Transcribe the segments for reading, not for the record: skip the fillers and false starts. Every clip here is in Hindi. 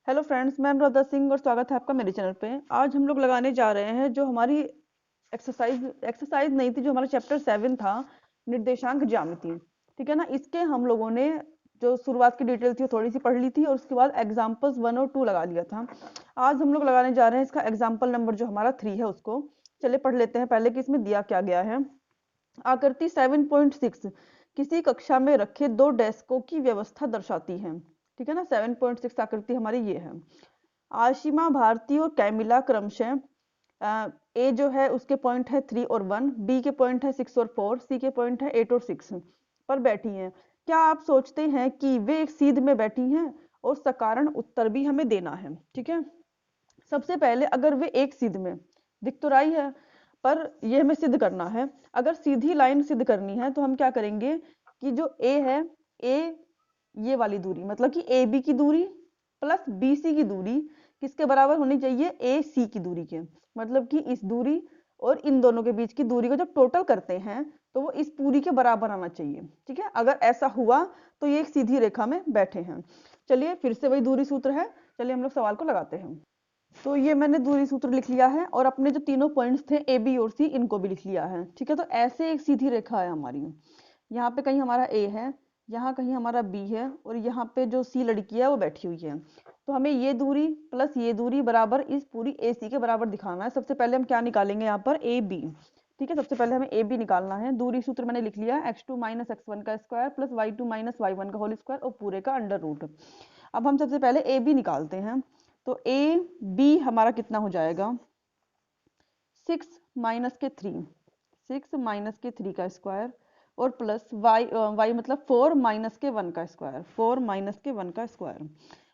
हेलो फ्रेंड्स, मैं अनुराधा सिंह और स्वागत है आपका मेरे चैनल पे। आज हम लोग लगाने जा रहे हैं जो हमारी एक्सरसाइज नहीं थी, जो हमारा चैप्टर 7 था, निर्देशांक ज्यामिति। ठीक है ना। इसके हम लोगों ने जो शुरुआत की डिटेल थी वो थोड़ी सी पढ़ ली थी और उसके बाद एग्जाम्पल्स 1 और 2 लगा लिया था। आज हम लोग लगाने जा रहे हैं इसका एग्जाम्पल नंबर जो हमारा 3 है उसको। चलिए पढ़ लेते हैं पहले कि इसमें दिया क्या गया है। आकृति 7.6 किसी कक्षा में रखे दो डेस्कों की व्यवस्था दर्शाती है। ठीक है ना। 7.6 आकृति हमारी ये है। आशिमा, भारती और कैमिला क्रमशः ए जो है उसके पॉइंट है 3 और 1, बी के पॉइंट है 6 और 4, सी के पॉइंट है 8 और 6 पर बैठी हैं। क्या आप सोचते हैं कि वे एक सीध में बैठी हैं? और सकारण उत्तर भी हमें देना है। ठीक है। सबसे पहले अगर वे एक सीध में, दिख तो रही है पर ये हमें सिद्ध करना है। अगर सीधी लाइन सिद्ध करनी है तो हम क्या करेंगे कि जो ए है, ए ये वाली दूरी मतलब कि ए बी की दूरी प्लस बी सी की दूरी किसके बराबर होनी चाहिए? ए सी की दूरी के। मतलब कि इस दूरी और इन दोनों के बीच की दूरी को जब टोटल करते हैं तो वो इस पूरी के बराबर आना चाहिए। ठीक है। अगर ऐसा हुआ तो ये एक सीधी रेखा में बैठे हैं। चलिए फिर से वही दूरी सूत्र है। चलिए हम लोग सवाल को लगाते हैं। तो ये मैंने दूरी सूत्र लिख लिया है और अपने जो तीनों पॉइंट्स थे ए बी और सी इनको भी लिख लिया है। ठीक है। तो ऐसे एक सीधी रेखा है हमारी। यहाँ पे कहीं हमारा ए है, यहाँ कहीं हमारा बी है और यहाँ पे जो सी लड़की है वो बैठी हुई है। तो हमें ये दूरी प्लस ये दूरी बराबर इस पूरी ए सी के बराबर दिखाना है। सबसे पहले हम क्या निकालेंगे यहाँ पर? A B. ठीक है। सबसे पहले हमें ए बी निकालना है। दूरी सूत्र मैंने लिख लिया, x2 माइनस x1 का square plus y2 minus y1 का होल स्क्वायर और पूरे का अंडर रूट। अब हम सबसे पहले ए बी निकालते हैं। तो ए बी हमारा कितना हो जाएगा? 6 माइनस के 3, 6 माइनस के 3 का स्क्वायर और प्लस y मतलब 4 माइनस के 1 का स्क्वायर, 4 माइनस के 1 का स्क्वायर।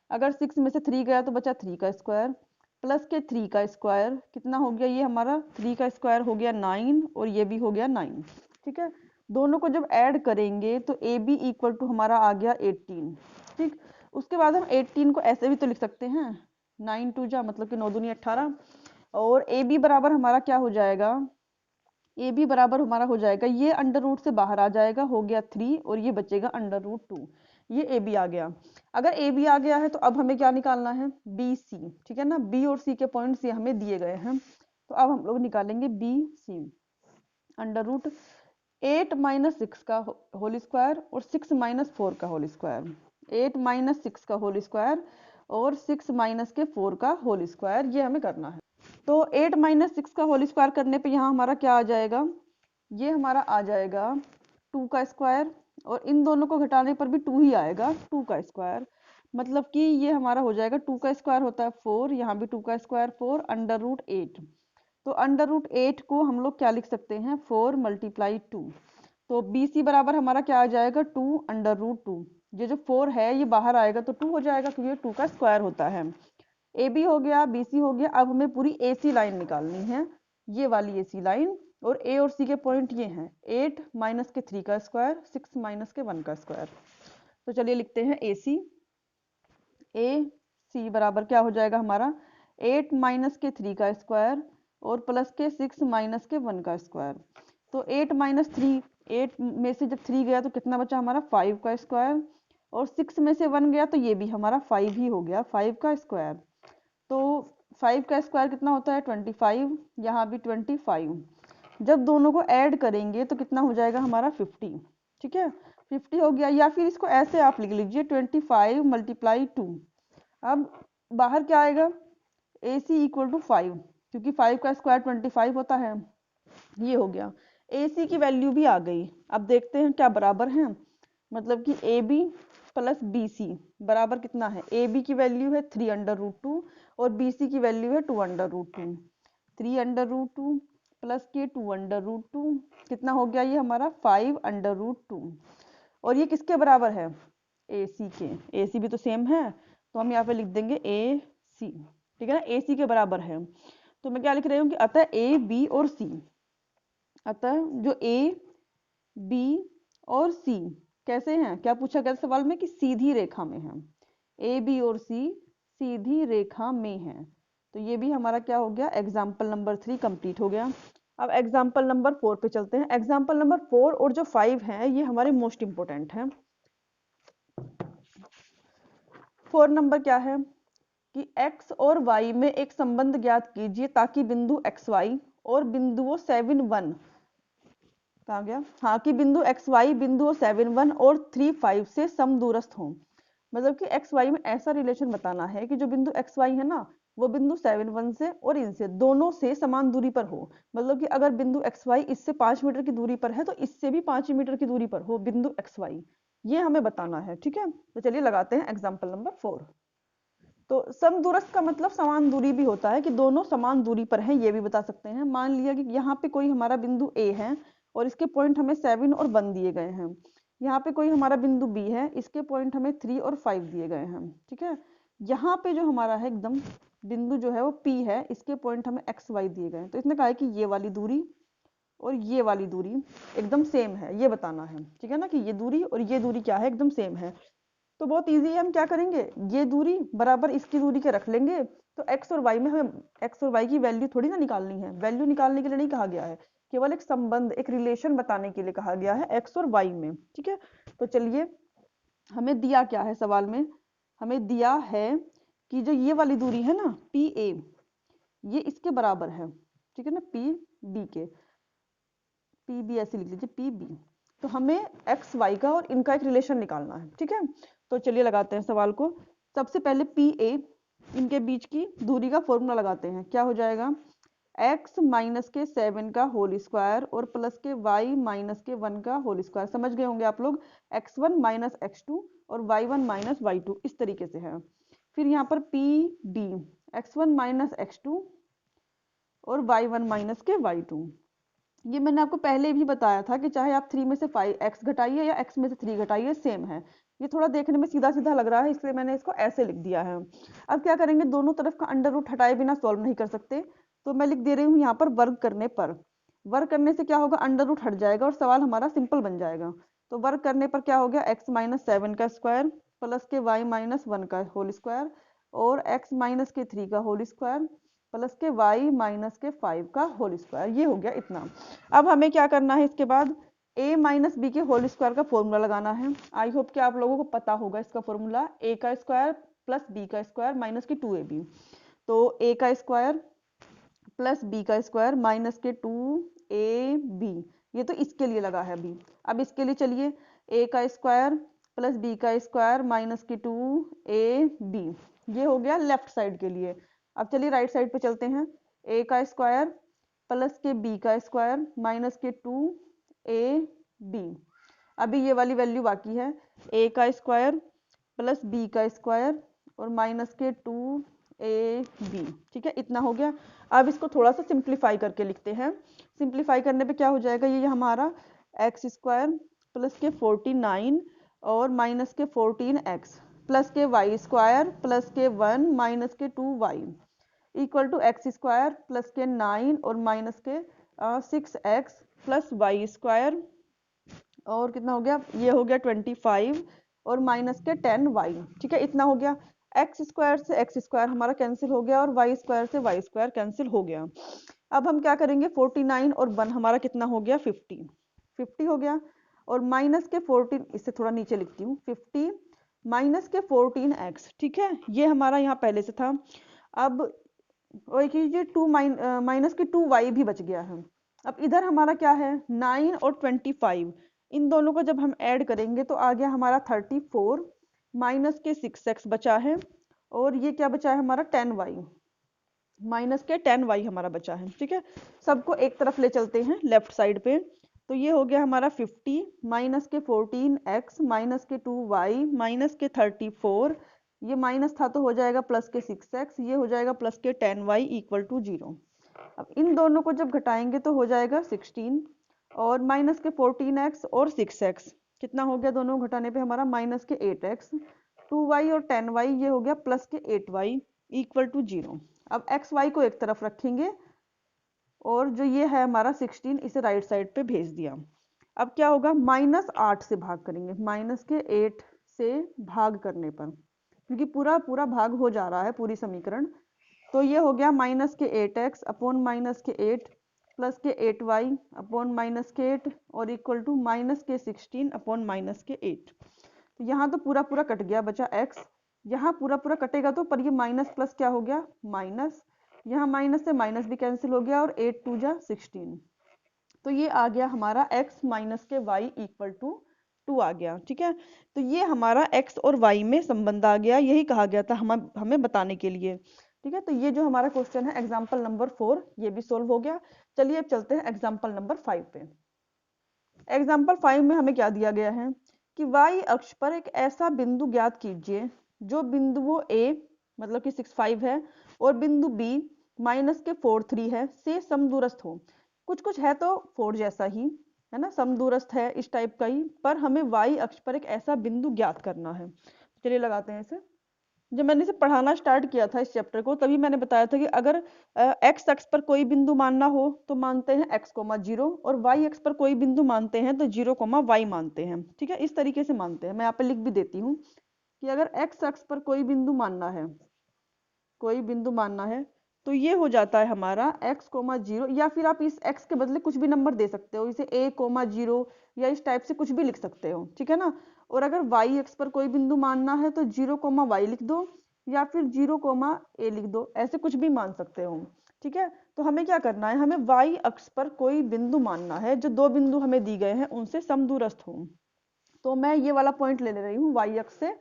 अगर 6 में से 3 गया तो बचा 3 का स्क्वायर प्लस के 3 का स्क्वायर कितना हो गया? ये हमारा 3 का स्क्वायर हो गया 9 और ये भी हो गया 9। ठीक है। दोनों को जब ऐड करेंगे तो ए बी इक्वल टू हमारा आ गया 18। ठीक। उसके बाद हम 18 को ऐसे भी तो लिख सकते हैं, 9 2 जा मतलब कि 9 दूनी 18 और ए बी बराबर हमारा क्या हो जाएगा? ए बी बराबर हमारा हो जाएगा, ये अंडर रूट से बाहर आ जाएगा, हो गया 3 और ये बचेगा अंडर रूट 2। ये ए बी आ गया। अगर ए बी आ गया है तो अब हमें क्या निकालना है? B C. ठीक है ना। बी और सी के पॉइंट्स ये हमें दिए गए हैं तो अब हम लोग निकालेंगे B C. Under root 8 minus 6 का होल स्क्वायर और 6 माइनस 4 का होल स्क्वायर, 8 माइनस 6 का होल स्क्वायर और 6 माइनस के 4 का होल स्क्वायर, ये हमें करना है। तो 8 माइनस 6 का होल स्क्वायर करने पे यहाँ हमारा क्या आ जाएगा? ये हमारा आ जाएगा 2 का स्क्वायर और इन दोनों को घटाने पर भी 2 ही आएगा, 2 का स्क्वायर। मतलब कि ये हमारा हो जाएगा 2 का स्क्वायर होता है 4, यहाँ भी 2 का स्क्वायर 4 अंडर रूट 8। तो अंडर रूट 8 को हम लोग क्या लिख सकते हैं? 4 मल्टीप्लाई 2। तो बी सी बराबर हमारा क्या आ जाएगा? 2 अंडर रूट 2। ये जो 4 है ये बाहर आएगा तो 2 हो जाएगा क्योंकि 2 का स्क्वायर होता है। ए बी हो गया, बी सी हो गया। अब हमें पूरी ए सी लाइन निकालनी है, ये वाली ए सी लाइन। और ए और सी के पॉइंट ये हैं, 8 माइनस के 3 का स्क्वायर, 6 माइनस के 1 का स्क्वायर। तो चलिए लिखते हैं ए सी। ए सी बराबर क्या हो जाएगा हमारा? 8 माइनस के 3 का स्क्वायर और प्लस के 6 माइनस के 1 का स्क्वायर। तो 8 माइनस 3, 8 में से जब 3 गया तो कितना बचा हमारा? 5 का स्क्वायर और 6 में से 1 गया तो ये भी हमारा 5 ही हो गया, 5 का स्क्वायर। तो 5 का स्क्वायर कितना होता है? 25, यहाँ भी 25। जब दोनों को ऐड करेंगे तो कितना हो जाएगा हमारा? 50। ठीक है। 50 हो गया, या फिर इसको ऐसे आप लिख लीजिए 25 मल्टीप्लाई 2। अब बाहर क्या आएगा? ए सी इक्वल टू 5, क्योंकि 5 का स्क्वायर 25 होता है। ये हो गया, ए सी की वैल्यू भी आ गई। अब देखते हैं क्या बराबर है। मतलब कि A B plus B C बराबर कितना है? ए बी की वैल्यू है 3 अंडर रूट 2 और बी सी की वैल्यू है 2 under root 2। 3 under root 2 plus के 2 अंडर रूट 2 कितना हो गया? ये हमारा 5 अंडर रूट 2। और ये किसके बराबर है? ए सी के। ए सी भी तो सेम है तो हम यहाँ पे लिख देंगे ए सी। ठीक है ना। ए सी के बराबर है तो मैं क्या लिख रही हूँ कि अतः ए बी और सी, अतः जो ए बी और सी कैसे हैं? क्या पूछा गया सवाल में? कि सीधी रेखा में है। ए बी और सी सीधी रेखा में है। तो ये भी हमारा क्या हो गया? एग्जाम्पल नंबर 3 कंप्लीट हो गया। अब एग्जाम्पल नंबर 4 पे चलते हैं। एग्जाम्पल नंबर 4 और जो 5 है ये हमारे मोस्ट इंपोर्टेंट है। 4 नंबर क्या है? कि x और y में एक संबंध ज्ञात कीजिए ताकि बिंदु xy और बिंदुओं 7 1 कहाँ गया, हाँ, कि बिंदु xy बिंदुओं 7 1 और 3 5 से समदूरस्थ हों। मतलब कि xy में ऐसा रिलेशन बताना है कि जो बिंदु xy है ना, वो बिंदु 7 1 से और इनसे दोनों से समान दूरी पर हो। मतलब कि अगर बिंदु xy इससे 5 मीटर की दूरी पर है तो इससे भी 5 मीटर की दूरी पर हो बिंदु xy, ये हमें बताना है। ठीक है, तो चलिए लगाते हैं एग्जाम्पल नंबर 4। तो समदूरस्थ का मतलब समान दूरी भी होता है कि दोनों समान दूरी पर हैं, ये भी बता सकते हैं। मान लिया कि यहाँ पे कोई हमारा बिंदु A है और इसके पॉइंट हमें 7 और 1 दिए गए हैं। यहाँ पे कोई हमारा बिंदु B है, इसके पॉइंट हमें 3 और 5 दिए गए हैं। ठीक है, यहाँ पे जो हमारा है एकदम बिंदु जो है वो P है, इसके पॉइंट हमें XY दिए गए हैं। तो इसने कहा है कि ये वाली दूरी और ये वाली दूरी एकदम सेम है, ये बताना है। ठीक है ना, कि ये दूरी और ये दूरी क्या है, एकदम सेम है। तो बहुत इजी है, हम क्या करेंगे, ये दूरी बराबर इसकी दूरी के रख लेंगे। तो x और y में हमें x और y की वैल्यू थोड़ी ना निकालनी है, वैल्यू निकालने के लिए नहीं कहा गया है, केवल एक संबंध, एक रिलेशन बताने के लिए कहा गया है x और y में। ठीक है, तो चलिए, हमें दिया क्या है सवाल में, हमें दिया है कि जो ये वाली दूरी है ना PA, ये इसके बराबर है। ठीक है ना, PB के, PB ऐसे लिख लीजिए, PB। तो हमें एक्स वाई का और इनका एक रिलेशन निकालना है। ठीक है, तो चलिए लगाते हैं सवाल को। सबसे पहले PA, इनके बीच की दूरी का फॉर्मूला लगाते हैं। क्या हो जाएगा, x माइनस के 7 का होल स्क्वायर और प्लस के y माइनस के 1 का होल स्क्वायर। समझ गए होंगे आप लोग, x1 माइनस x2 और y1 माइनस y2 इस तरीके से है। फिर यहाँ पर PB, x1 माइनस x2 और y1 माइनस के y2। ये मैंने आपको पहले भी बताया था कि चाहे आप 3 में से 5 x घटाइए या x में से 3 घटाइए, सेम है। ये थोड़ा देखने में सीधा सीधा लग रहा है, इसलिए मैंने इसको ऐसे लिख दिया है। अब क्या करेंगे, दोनों तरफ का अंडर रूट हटाए बिना सॉल्व नहीं कर सकते, तो मैं लिख दे रही हूँ यहाँ पर वर्ग करने पर। वर्ग करने से क्या होगा, अंडर रूट हट जाएगा और सवाल हमारा सिंपल बन जाएगा। तो वर्ग करने पर क्या हो गया, x माइनस 7 का स्क्वायर प्लस के y माइनस 1 का होल स्क्वायर और x माइनस के 3 का होल स्क्वायर प्लस के y माइनस के 5 का होल स्क्वायर। ये हो गया इतना। अब हमें क्या करना है, इसके बाद a माइनस बी के होल स्क्वायर का फॉर्मूला लगाना है। आई होप कि आप लोगों को पता होगा इसका फॉर्मूला, a का स्क्वायर प्लस b का स्क्वायर माइनस के 2ab। तो a का स्क्वायर प्लस b का स्क्वायर माइनस के 2ab, ये तो इसके लिए लगा है अभी। अब इसके लिए चलिए, a का स्क्वायर प्लस b का स्क्वायर माइनस के 2ab, ये हो गया लेफ्ट साइड के लिए। अब चलिए राइट साइड पे चलते हैं, a का स्क्वायर प्लस के b का स्क्वायर माइनस के 2ab। अभी ये वाली वैल्यू बाकी है, a का स्क्वायर प्लस b का स्क्वायर और माइनस के 2ab। ठीक है, इतना हो गया। अब इसको थोड़ा सा सिंप्लीफाई करके लिखते हैं। सिंप्लीफाई करने पे क्या हो जाएगा, ये हमारा एक्स स्क्वायर प्लस के 49 और माइनस के 14x प्लस के वाई स्क्वायर प्लस के 1 माइनस के 2y equal to x square plus के 9 और माइनस के 6x प्लस वाई स्क्वायर और कितना हो गया, ये हो गया 25 और माइनस के 10y। ठीक है, इतना हो गया। एक्स स्क्वायर से एक्स स्क्वायर हमारा कैंसिल हो गया और वाई स्क्वायर से वाई स्क्वायर कैंसिल हो गया। अब हम क्या करेंगे, 49 और 1 हमारा कितना हो गया, 50 हो गया। और माइनस के 14, इससे थोड़ा नीचे लिखती हूँ, 50 माइनस के 14x। ठीक है, ये हमारा यहाँ पहले से था। अब वही कीजिए, माइनस के 2y भी बच गया है। अब इधर हमारा क्या है, 9 और 25, इन दोनों को जब हम ऐड करेंगे तो आ गया हमारा 34 माइनस के 6x बचा है और ये क्या बचा है हमारा 10y, माइनस के 10y हमारा बचा है। ठीक है, सबको एक तरफ ले चलते हैं लेफ्ट साइड पे। तो ये हो गया हमारा 50 माइनस के 14x माइनस के 2y माइनस के 34, ये माइनस था तो हो जाएगा प्लस के 6x, ये हो जाएगा प्लस के 10y इक्वल टू 0। अब इन दोनों को जब घटाएंगे तो हो जाएगा 16 और माइनस के 14x और 6x, कितना हो गया दोनों घटाने पे हमारा माइनस के 8x, 2y और 10y, ये हो गया प्लस के 8y इक्वल टू 0। अब एक्स वाई को एक तरफ रखेंगे और जो ये है हमारा 16, इसे राइट साइड पे भेज दिया। अब क्या होगा, -8 से भाग करेंगे, माइनस के 8 से भाग करने पर, क्योंकि पूरा पूरा भाग हो जा रहा है पूरी समीकरण। तो ये हो गया माइनस के 8x अपॉन माइनस के 8 प्लस के 8y अपॉन माइनस के 8 और इक्वल टू माइनस के 16 अपॉन माइनस के 8। तो यहाँ तो पूरा पूरा कट गया, बचा x यहाँ पूरा पूरा कटेगा तो, पर ये माइनस प्लस क्या हो गया माइनस, यहाँ माइनस से माइनस भी कैंसिल हो गया और 8 2 जा 16। तो ये आ गया हमारा x माइनस के y इक्वल टू 2 आ गया। ठीक है, तो ये हमारा x और y में संबंध आ गया, यही कहा गया था हमें बताने के लिए। ठीक है, तो ये जो हमारा क्वेश्चन है एग्जाम्पल नंबर 4 ये भी सोल्व हो गया। चलिए अब चलते हैं एग्जाम्पल नंबर 5 पे। एग्जाम्पल 5 में हमें क्या दिया गया है कि y अक्ष पर एक ऐसा बिंदु ज्ञात कीजिए जो बिंदुओं a मतलब कि 6 5 है और बिंदु b माइनस के 4 3 है से समदूरस्थ हो। कुछ कुछ है तो 4 जैसा ही है ना, समदूरस्थ है इस टाइप का ही, पर हमें y अक्ष पर एक ऐसा बिंदु ज्ञात करना है। चलिए लगाते हैं इसे। जब मैंने इसे पढ़ाना स्टार्ट किया था इस चैप्टर को, तभी मैंने बताया था कि अगर x अक्ष पर कोई बिंदु मानना हो तो मानते हैं x, 0 और y अक्ष पर कोई बिंदु मानते हैं तो 0, y मानते हैं। ठीक है, इस तरीके से मानते हैं। मैं यहाँ पे लिख भी देती हूँ कि अगर x अक्ष पर कोई बिंदु मानना है, कोई बिंदु मानना है तो ये हो जाता है हमारा x, 0, या फिर आप इस x के बदले कुछ भी नंबर दे सकते हो, इसे a, 0 या इस टाइप से कुछ भी लिख सकते हो। ठीक है ना, और अगर y अक्ष पर कोई बिंदु मानना है तो 0, y लिख दो या फिर 0, a लिख दो, ऐसे कुछ भी मान सकते हो। ठीक है, तो हमें क्या करना है, हमें y अक्ष पर कोई बिंदु मानना है जो दो बिंदु हमें दी गए हैं उनसे समदूरस्थ हो। तो मैं ये वाला पॉइंट ले रही हूँ y अक्ष से,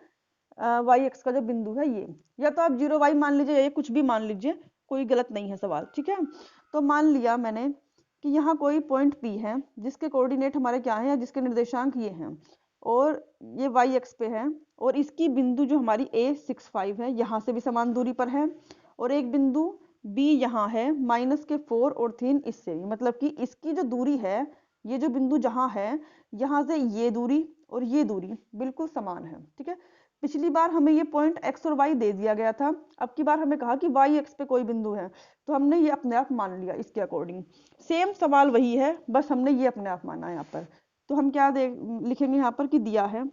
वाई एक्स का जो बिंदु है ये, या तो आप 0 y मान लीजिए या ये कुछ भी मान लीजिए, कोई गलत नहीं है सवाल। ठीक है, तो मान लिया मैंने कि यहाँ कोई पॉइंट P है जिसके कोऑर्डिनेट हमारे क्या हैं या जिसके निर्देशांक ये हैं और ये वाई एक्स पे है, और इसकी बिंदु जो हमारी A 6 5 है यहाँ से भी समान दूरी पर है, और एक बिंदु B यहाँ है माइनस के 4 और 3 इससे भी, मतलब कि इसकी जो दूरी है, ये जो बिंदु जहाँ है यहाँ से ये दूरी और ये दूरी बिल्कुल समान है। ठीक है, पिछली बार हमें ये पॉइंट x और y दे दिया गया था, अब की बार हमें कहा कि y x पे कोई बिंदु है, तो हमने ये अपने आप मान लिया इसके अकॉर्डिंग। सेम सवाल वही है, बस हमने ये अपने आप माना यहाँ पर। तो हम क्या लिखेंगे यहाँ पर कि दिया है,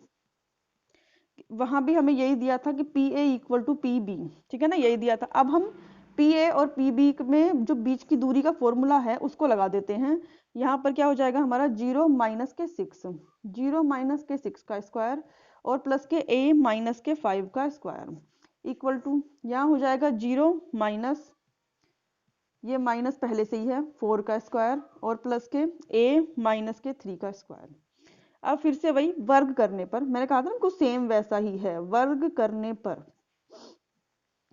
वहां भी हमें यही दिया था कि PA इक्वल टू PB। ठीक है ना, यही दिया था। अब हम PA और PB में जो बीच की दूरी का फॉर्मूला है उसको लगा देते हैं। यहाँ पर क्या हो जाएगा हमारा 0 माइनस के 6, 0 माइनस के 6 का स्क्वायर और प्लस के A माइनस के 5 का स्क्वायर इक्वल टू, यहाँ हो जाएगा 0 माइनस, ये माइनस पहले से ही है 4 का स्क्वायर और प्लस के A माइनस के 3 का स्क्वायर। अब फिर से वही वर्ग करने पर, मैंने कहा था ना कुछ सेम वैसा ही है, वर्ग करने पर,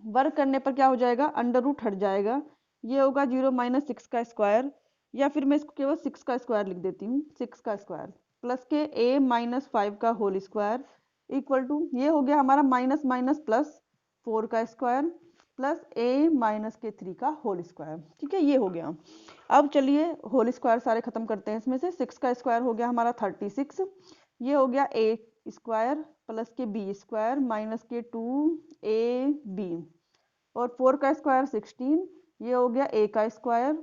वर्ग करने पर क्या हो जाएगा, अंडर रूट हट जाएगा, ये होगा 0 माइनस 6 का स्क्वायर, या फिर मैं इसको केवल 6 का स्क्वायर लिख देती हूँ, 6 का स्क्वायर प्लस के A माइनस 5 का होल स्क्वायर इक्वल टू, ये हो गया हमारा माइनस माइनस प्लस 4 का स्क्वायर प्लस A माइनस के 3 का होल स्क्वायर। ठीक है, ये हो गया। अब चलिए होल स्क्वायर सारे खत्म करते हैं। इसमें से 6 का स्क्वायर हो गया हमारा 36, ये हो गया A स्क्वायर प्लस के B स्क्वायर माइनस के 2AB और 4 का स्क्वायर 16, ये हो गया A का स्क्वायर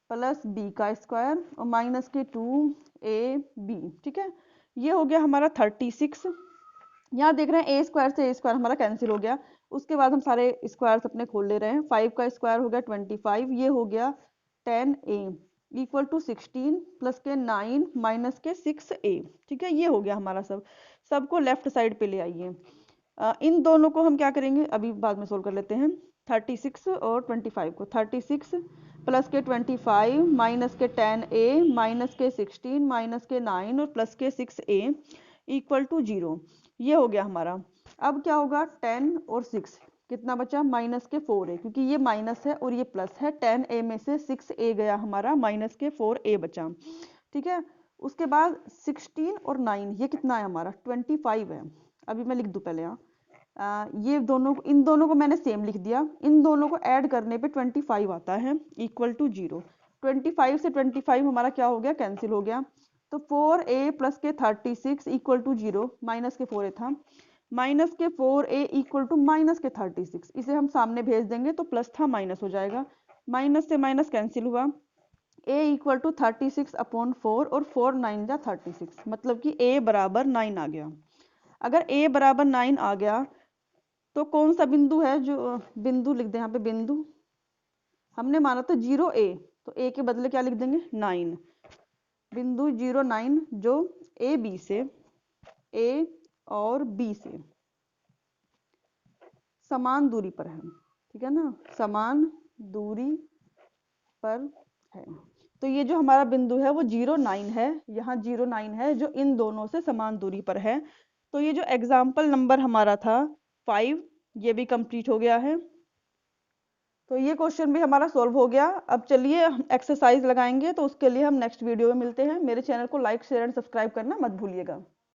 प्लस B का स्क्वायर और माइनस के 2AB। ठीक है, ये हो गया हमारा 36। यहाँ देख रहे हैं A स्क्वायर से A स्क्वायर हमारा कैंसिल हो गया, उसके बाद हम सारे स्क्वायर्स अपने खोल ले रहे हैं। 5 का स्क्वायर हो गया 25, ये हो गया 10A इक्वल टू 16 प्लस के 9 माइनस के 6A। ठीक है, ये हो गया हमारा सबको लेफ्ट साइड पे ले आइए। इन दोनों को हम क्या करेंगे, अभी बाद में सोल्व कर लेते हैं। 36 और 25 को, 36 प्लस के 25 माइनस के 10A माइनस के 16 माइनस के 9 और प्लस के 6A इक्वल टू 0, ये हो गया हमारा। अब क्या होगा, 10 और 6 कितना बचा, माइनस के 4A, क्योंकि ये माइनस है और ये प्लस है, 10A में से 6A गया हमारा, माइनस के 4A बचा। ठीक है, उसके बाद 16 और 9 ये कितना है हमारा 25 है। अभी मैं लिख दूं पहले यहाँ, ये दोनों, इन दोनों को मैंने सेम लिख दिया, इन दोनों को ऐड करने पे 25 आता है इक्वल टू 0। 25 से 25 हमारा क्या हो गया, कैंसिल हो गया, तो 4A प्लस के 36 इक्वल टू 0, माइनस के 4A था, माइनस के 4A इक्वल टू माइनस के 36, इसे हम सामने भेज देंगे तो प्लस था माइनस हो जाएगा, माइनस से माइनस कैंसिल हुआ, A इक्वल टू 36 अपॉन 4 और 4 9 जा 36, मतलब कि A बराबर 9 आ गया। अगर A बराबर 9 आ गया तो कौन सा बिंदु है, जो बिंदु लिख दे यहाँ पे, बिंदु हमने माना था 0A, तो A के बदले क्या लिख देंगे 9, बिंदु 0 9 जो A B से, A और B से समान दूरी पर है, ठीक है ना, समान दूरी पर है। तो ये जो हमारा बिंदु है वो 0,9 है, यहाँ 0,9 है जो इन दोनों से समान दूरी पर है। तो ये जो एग्जाम्पल नंबर हमारा था 5, ये भी कंप्लीट हो गया है। तो ये क्वेश्चन भी हमारा सॉल्व हो गया। अब चलिए हम एक्सरसाइज लगाएंगे, तो उसके लिए हम नेक्स्ट वीडियो में मिलते हैं। मेरे चैनल को लाइक शेयर एंड सब्सक्राइब करना मत भूलिएगा।